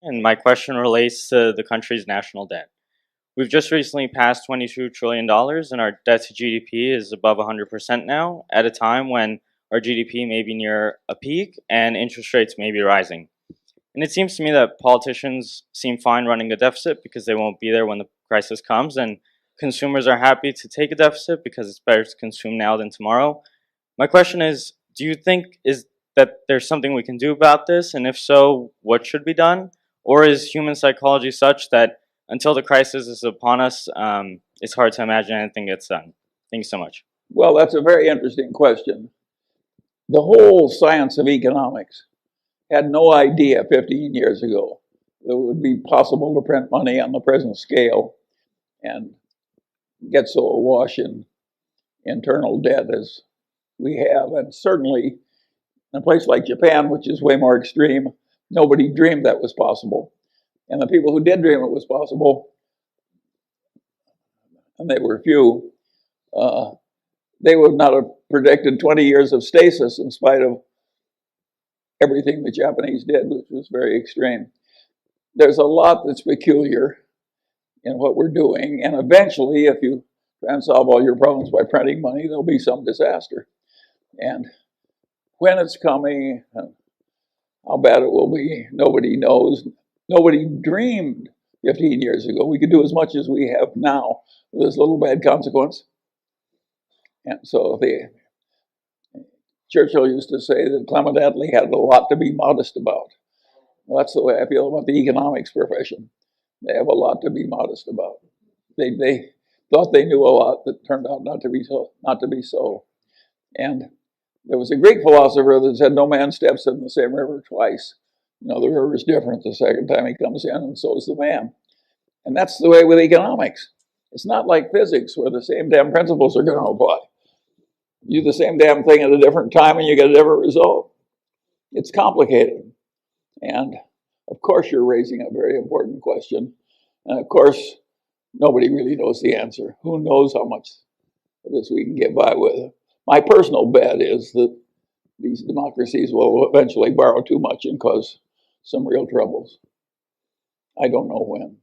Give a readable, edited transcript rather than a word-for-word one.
and my question relates to the country's national debt. We've just recently passed $22 trillion, and our debt to GDP is above 100% now, at a time when our GDP may be near a peak and interest rates may be rising. And it seems to me that politicians seem fine running a deficit because they won't be there when the crisis comes, and consumers are happy to take a deficit because it's better to consume now than tomorrow. My question is, do you think that there's something we can do about this? And if so, what should be done? Or is human psychology such that until the crisis is upon us, it's hard to imagine anything gets done? Thank you so much. Well, that's a very interesting question. The whole science of economics had no idea 15 years ago that it would be possible to print money on the present scale and get so awash in internal debt as we have. And certainly in a place like Japan, which is way more extreme, nobody dreamed that was possible. And the people who did dream it was possible, and they were few, they would not have predicted 20 years of stasis in spite of everything the Japanese did, which was very extreme. There's a lot that's peculiar in what we're doing, and eventually, if you try and solve all your problems by printing money, there'll be some disaster. And when it's coming, and how bad it will be, nobody knows. Nobody dreamed 15 years ago we could do as much as we have now with this little bad consequence. And so Churchill used to say that Clement Attlee had a lot to be modest about. Well, that's the way I feel about the economics profession. They have a lot to be modest about. They thought they knew a lot that turned out not to be so. And there was a Greek philosopher that said, "No man steps in the same river twice." You know, the river is different the second time he comes in, and so is the man. And that's the way with economics. It's not like physics where the same damn principles are going to apply. You do the same damn thing at a different time and you get a different result. It's complicated. And of course you're raising a very important question. And of course, nobody really knows the answer. Who knows how much of this we can get by with? My personal bet is that these democracies will eventually borrow too much and cause some real troubles. I don't know when.